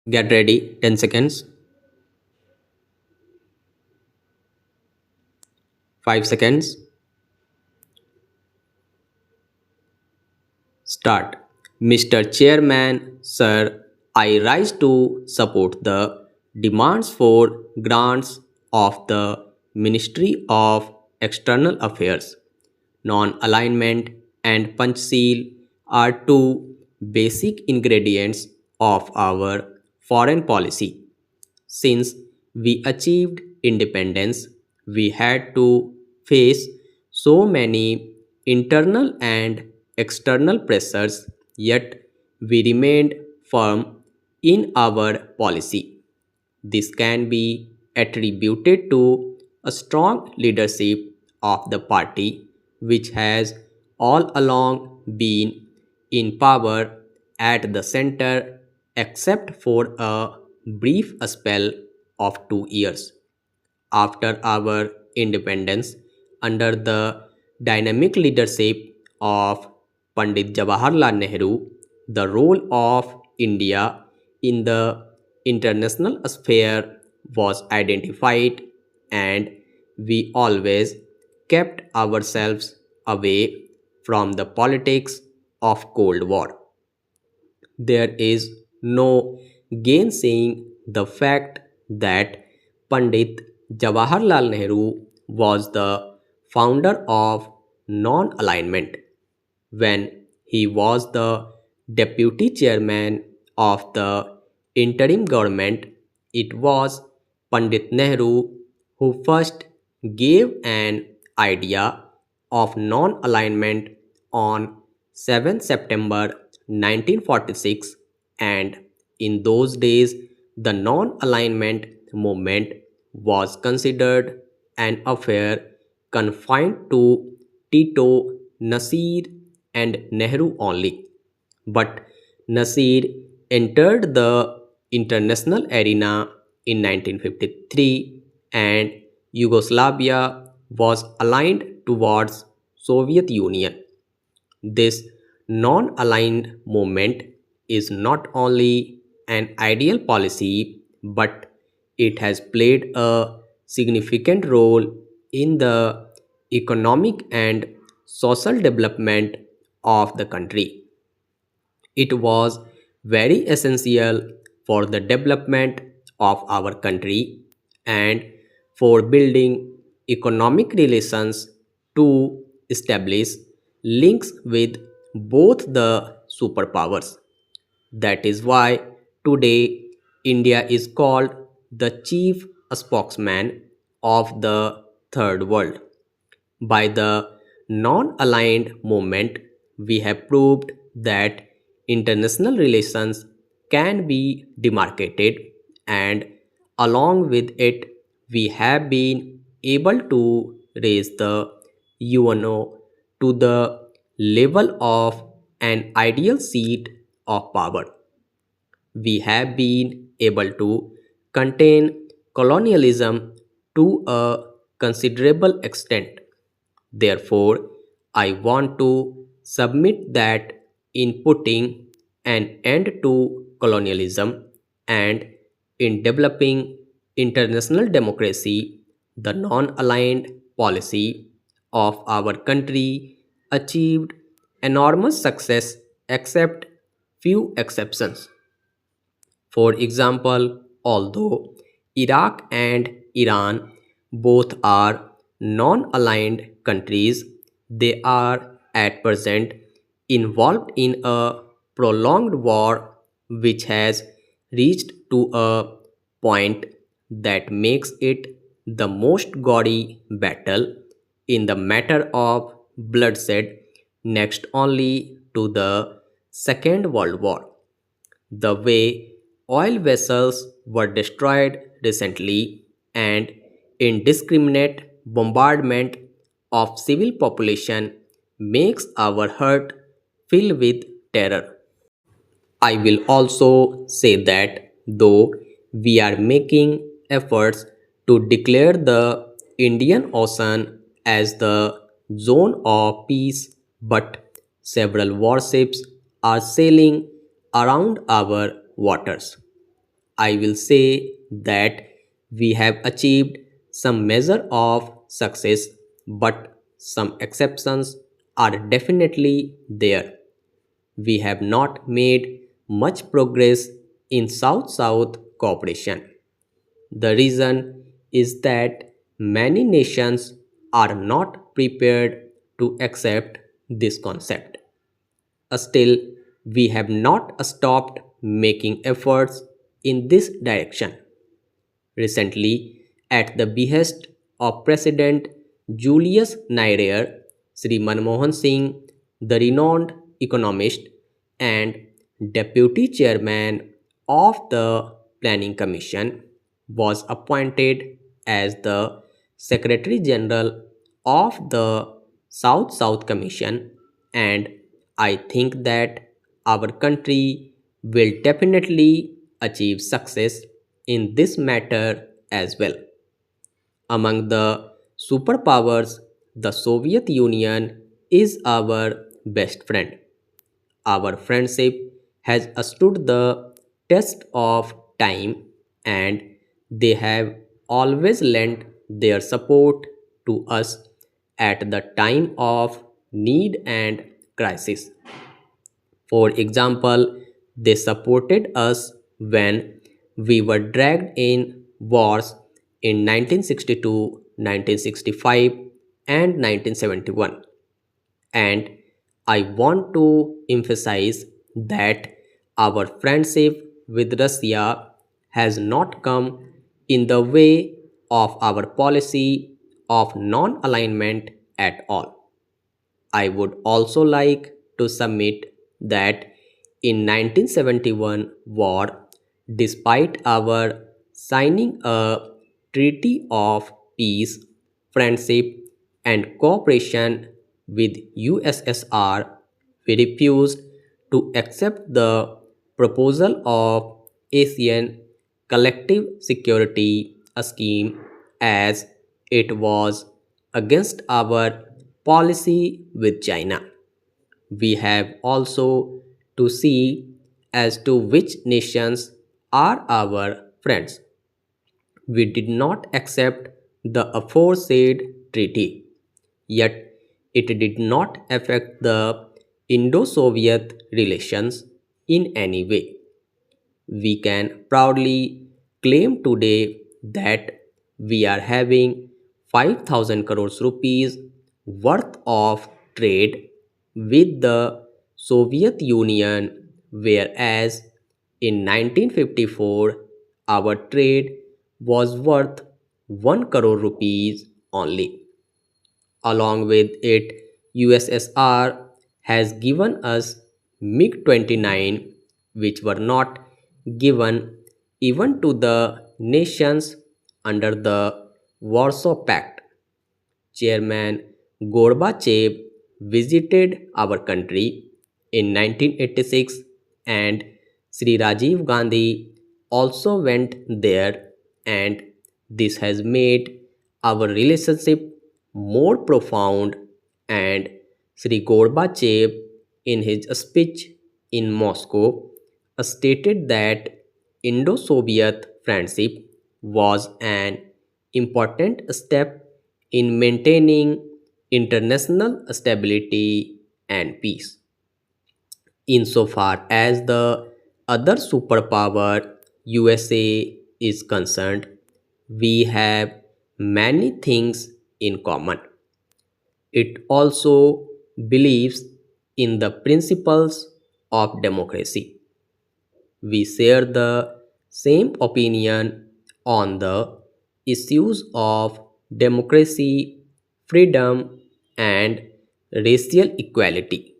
Get ready, 10 seconds, 5 seconds, start. Mr. Chairman, sir, I rise to support the demands for grants of the Ministry of External Affairs. Non-alignment and punch seal are two basic ingredients of our foreign policy. Since we achieved independence, we had to face so many internal and external pressures, yet we remained firm in our policy. This can be attributed to a strong leadership of the party, which has all along been in power at the center, except for a brief spell of 2 years. After our independence, under the dynamic leadership of Pandit Jawaharlal Nehru, the role of India in the international sphere was identified, and we always kept ourselves away from the politics of Cold War. There is no gainsaying the fact that Pandit Jawaharlal Nehru was the founder of non alignment. When he was the deputy chairman of the interim government, it was Pandit Nehru who first gave an idea of non alignment on 7 September 1946, and in those days, the non alignment movement was considered an affair confined to Tito, Nasir, and Nehru only. But Nasir entered the international arena in 1953, and Yugoslavia was aligned towards Soviet Union. This non-aligned movement is not only an ideal policy, but it has played a significant role in the economic and social development of the country. It was very essential for the development of our country and for building economic relations to establish links with both the superpowers. That is why today India is called the chief spokesman of the third world. By the non aligned movement, we have proved that international relations can be demarcated, and along with it, we have been able to raise the UNO to the level of an ideal seat of power. We have been able to contain colonialism to a considerable extent. Therefore, I want to submit that in putting an end to colonialism and in developing international democracy, the non aligned policy of our country achieved enormous success except few exceptions. For example, although Iraq and Iran both are non aligned countries, they are at present involved in a prolonged war which has reached to a point that makes it the most gaudy battle in the matter of bloodshed, next only to the Second World War. The way oil vessels were destroyed recently and indiscriminate bombardment of civil population makes our heart fill with terror. I will also say that though we are making efforts to declare the Indian Ocean as the zone of peace, but several warships are sailing around our waters. I will say that we have achieved some measure of success, but some exceptions are definitely there. We have not made much progress in South South cooperation. The reason is that many nations are not prepared to accept this concept. Still, we have not stopped making efforts in this direction. Recently, at the behest of President Julius Nyerere, Sri Manmohan Singh, the renowned economist and deputy chairman of the Planning Commission, was appointed as the Secretary General of the South South Commission, and I think that our country will definitely achieve success in this matter as well. Among the superpowers, the Soviet Union is our best friend. Our friendship has stood the test of time, and they have always lent their support to us at the time of need and crisis. For example, they supported us when we were dragged in wars in 1962, 1965, and 1971. And I want to emphasize that our friendship with Russia has not come in the way of our policy of non alignment at all. I would also like to submit that in 1971 war, despite our signing a treaty of peace, friendship and cooperation with USSR, we refused to accept the proposal of Asian collective security scheme as it was against our policy with China. We have also to see as to which nations are our friends. We did not accept the aforesaid treaty, yet it did not affect the Indo Soviet relations in any way. We can proudly claim today that we are having 5,000 crores rupees worth of trade with the Soviet Union, whereas in 1954 our trade was worth 1 crore rupees only. Along with it, USSR has given us MiG 29, which were not given even to the nations under the Warsaw Pact. Chairman Gorbachev visited our country in 1986, and Sri Rajiv Gandhi also went there, and this has made our relationship more profound. And Sri Gorbachev, in his speech in Moscow, stated that Indo Soviet friendship was an important step in maintaining international stability and peace. Insofar as the other superpower USA is concerned, we have many things in common. It also believes in the principles of democracy. We share the same opinion on the issues of democracy, freedom, and racial equality.